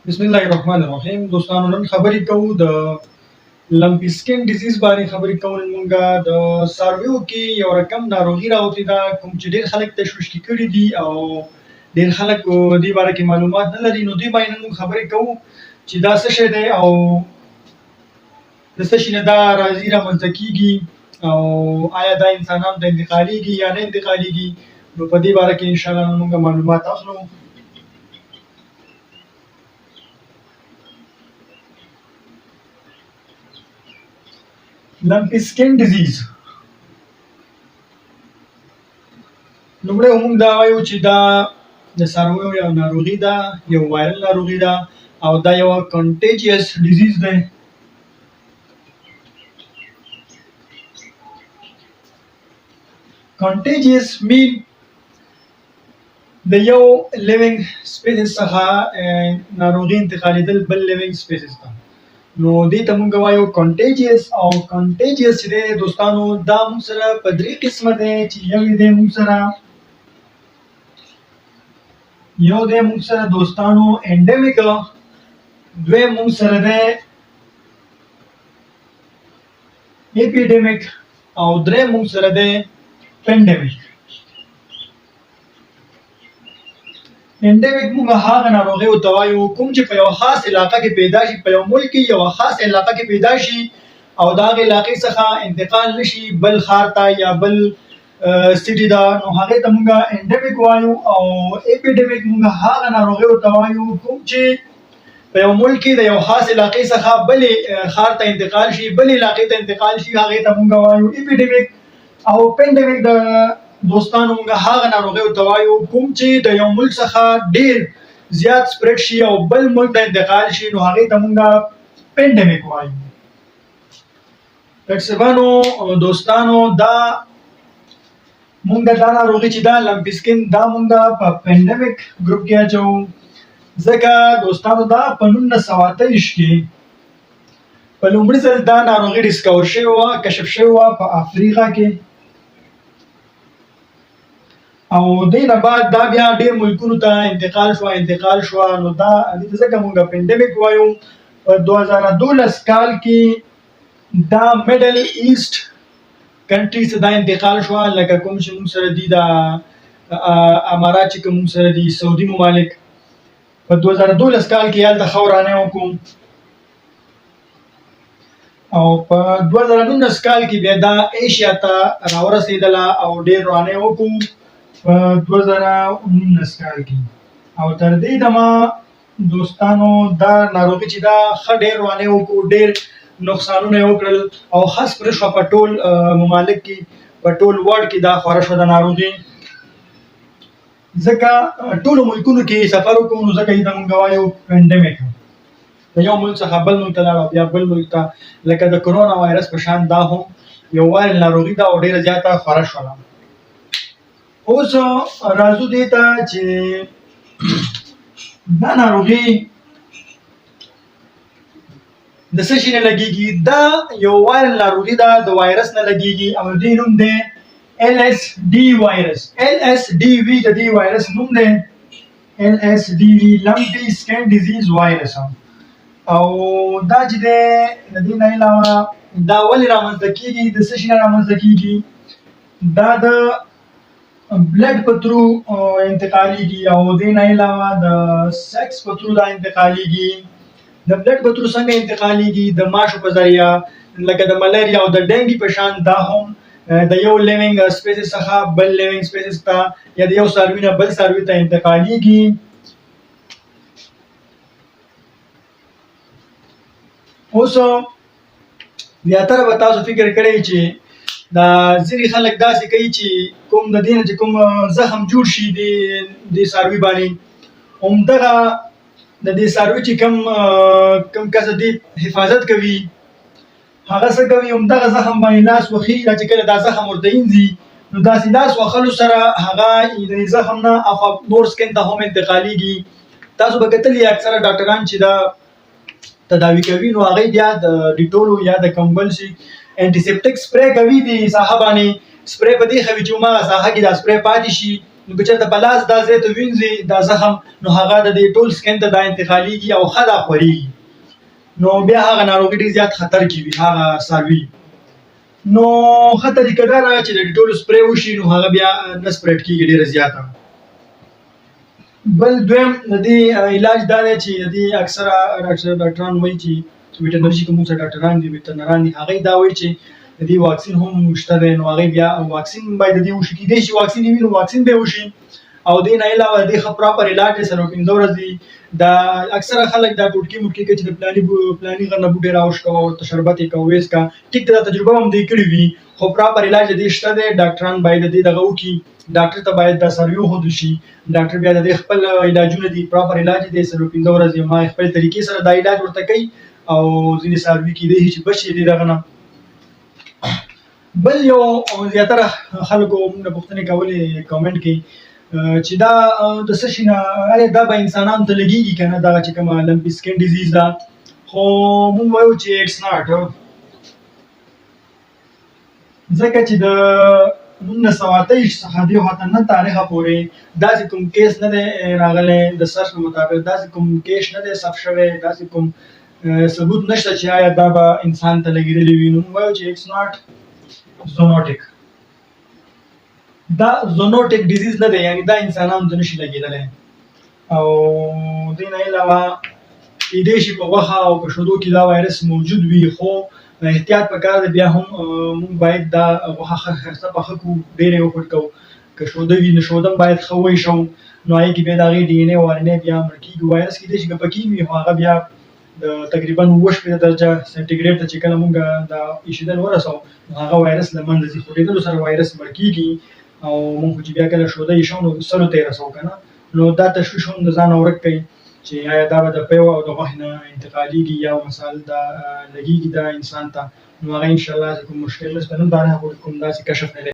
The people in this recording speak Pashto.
بسم الله الرحمن الرحیم. دوستانو نن خبرې کوو د لمپی سکین ډیزیز باندې. خبرې کوو مونږه د څارویو کې یو رقم ناروغي راوتی دا کوم چې ډېر خلک تشویش کړي دي او ډېر خلک دې باره کې معلومات نه لري. نو دې باندې نن موږ خبرې کوو چې دا څه شی دی او د څه شي نه دا راځي رامنځته کېږي او آیا دا انسانانو ته انتقالېږي یا نه انتقالېږي. نو په دې باره کې انشاءالله نن موږ معلومات اخلو. لمپسکینډیزیز لومړی موږ دا وایو چې دا د څارویو یو ناروغي ده، یو وایرل ناروغي ده او دا یو کنټیجیس ډیزیز دی. کنټیجیس مین د یو لیوینګ سپیسیس څخه ناروغي انتقالېدل بل لیوینګ سپیسیس ته. نو دې ته موږ وایو کنټیجیس. او کنټیجیس چې دی دوستانو دا موږ سره په درې قسمه دی چې یو دی موږ سره دوستانو انډیمیک، دویم موږ سره دی اپیډیمیک او دریم موږ سره دی پینډیمیک. انډیمیک موږ هغه ناروغیو ته وایو کوم چې په یو خاص علاقه کې پیدا شي، په یو ملک کې یو خاص علاقه کې پیدا شي او د هغې علاقې څخه انتقال نشي بل ښار ته یا بل سټي ته، نو هغې ته موږ انډیمیک وایو. او اپیډیمیک موږ هغه ناروغیو ته وایو کوم چې په یو ملک کې د یو خاص علاقې څخه بلې ښار ته انتقال شي، بلې علاقې ته انتقال شي، هغې ته موږ وایو اپیډیمیک. او پینډیمیک د دوستانو موږ هغه ناروغیو ته وایو کوم چې د یو ملک څخه ډېر زیات سپریډ شي او بل ملک ته انتقال شي، نو هغې ته موږ پینډیمیک وایو. رقصبانو دوستانو دا موږ دا ناروغي چې دا لمپسکین دا موږ په پینډیمیک ګروپ کې اچوو ځکه دوستانو دا په 1928 کې په لومړي ځل دا ناروغي ډسکور شوې وه، کشف شوې وه په افریقا کې. او دې نه بعد دا بیا ډېر ملکونو ته انتقال شوه. نو دا دې ته ځکه موږ پینډیمیک وایو. په 2012 کال کې دا میډل ایسټ کنټریز ته دا انتقال شوه، لکه کوم چې موږ سره دي دا امارات چې کوم موږ سره دي سعودي ممالک. په 2012 کال کې هلته ښه ورانۍ وکړو او په 2019 کال کې بیا دا ایشیا ته راورسېدله او ډېر ورانۍ وکړو په 2019 کال کې. او تر دې دمه دوستانو دا ناروغي چې دا ښه ډېر ورانۍ وکړو، ډېر نقصانونه یې وکړل او خاص پرې شوه په ټول ممالک کې، په ټول ورلډ کې دا خوره شوه د ناروغي. ځکه ټولو ملکونو کې سفر وکړو نو ځکه یې ته موږ وایو پینډیمیک. د یو ملک څخه بل ملک ته لاړ او بیا بل ملک ته، لکه د کرونا وایرس په شان دا هم یو وایرل ناروغي ده او ډېره زیاته خوره شوله. اوس راځو دې ته چې دا ناروغي د څه شي نه لګېږي. دا یو وایرل ناروغي ده، د وایرس نه لګېږي او د دې نوم دی LSD وایرس. LSDV د دې وایرس نوم دی، LSDV لمپسکینډیزیز وایرس. او دا چې دی د دې نه علاوه دا ولې رامنځته کېږي، د څه شي نه رامنځته کېږي، دا د بلډ په ترو انتقالېږي او دې نه علاوه د سیکس په ترو دا انتقالېږي. د بلډ په ترو څنګه انتقالېږي؟ د ماشو په ذریعه، لکه د ملیریا او د ډینګي په شان دا هم د یو لیوینګ سپیسیس څخه بل لیوینګ سپیسیس ته یا د یو څاروي نه بل څاروي ته انتقالېږي. اوس زیاتره به تاسو فکر کړی چې دا ځینې خلک داسې کوي چې کوم د دې نه چې کوم زخم جوړ شي دې څاروي باندې، همدغه د دې څاروي چې کوم کس دې حفاظت کوي هغه څه کوي، همدغه زخم باندې لاس وخي. دا چې کله دا زخم ورته اینځي نو داسې لاس وهلو سره هغه د زخم نه اخوا نور سکین ته هم انتقالېږي. تاسو به کتلي اکثره ډاکټران چې دا تداوي کوي نو هغوی بیا د ډیټولو یا د کمبل شي انټي سیپټیک سپری کوي د ساحه باندې. سپری په دې ښه وي چې هماغه ساحه کې دا سپری پاتې شي نو که چېرته په لاس دا ځای ته وینځي دا زخم نو هغه د دې ټول سکین ته دا انتقالېږي او ښه دا خورېږي نو بیا هغه ناروغي ډېر زیات خطر کې وي هغه څاروي نو ښه طریقه دا ده چې د ډیټولو سپری وشي نو هغه بیا نه سپریډ کېږي ډېره زیاته بل دویم د دې علاج دا دی چې د دې اکثره ډاکټران وایي چې ویټرنري چې کوم ډاکټران دي ویټرنران دي هغوی دا وایي چې د دې واکسین هم شته دی نو هغوی بیا واکسین باید د دې وشي کېدای شي واکسین وي نو واکسین به یې وشي او دې نه علاوه د دې ښه پراپر علاج دی 15 ورځې دا اکثره خلک دا ټوټکې موټکې کوي چې د پلاني غر نه بوټی راوش کوه ورته شربت یې کوه ویس کا ټیک دا تجربه هم دوی کړې وي خو پراپر علاج د دې شته دی ډاکټران باید د دې دغه وکړي ډاکټر ته باید دا سروي وښودل شي ډاکټر بیا د دې خپل علاجونه دي پراپر علاج دی 15 ورځې ما خپل طریقې سره دا علاج ورته کوي او ځینې څاروي کېدای شي چې بچ شي دغه نه بل یو زیاتره خلکو موږ نه پوښتنې کولې کامنټ کې چې دا د څه شي نه آیا دا به انسانانو ته لګېږي که نه دغه چې کومه لمپي سکین ډیزیز ده خو موږ وایو چې اټس ناټ ځکه چې د 1928 څخه دې خوا ته نن تاریخه پورې داسې کوم کیس نه دی راغلی د سرچ په مطابق داسې کوم کیس نه دی ثبت شوی داسې کوم ثبوت نشته چې آیا دا به انسان ته لګېدلی وي نو موږ وایو چې اټس ناټ زونوټیک دا زونوټیک ډیزیز نه دی یعنی دا انسانانو ته نشي لګېدلی او دې نه علاوه کېدای شي په غوښه او په شیدو کې دا وایرس موجود وي خو احتیاط پکار دی بیا هم موږ باید دا غوښه ښایسته پخه کړو ډېر یې وپټ کوو که شوده وي نو شوده هم باید ښه وایشو نو هغې کې بیا د هغې ډي ان اے او آر ان اے بیا مړ کېږي وایرس کېدای شي که پکې وي خو هغه بیا د تقریبا اووه درجه سنټیګریډ ته چې کله موږ دا ایشېدل ورسوو نو هغه وایرس له منځه ځي خورېدلو سره وایرس مړ کېږي او موږ خو چې بیا کله شوده ایښو نو سلو ته یې رسوو که نه نو دا تشویش هم د ځانه ورک کوي چې آیا دا به د پیو او د غوښې نه انتقالېږي یا مثال دا لګېږي دا انسان ته نو هغه انشاءالله کوم مشکل نشته نن دا نه کوم داسې کشف نه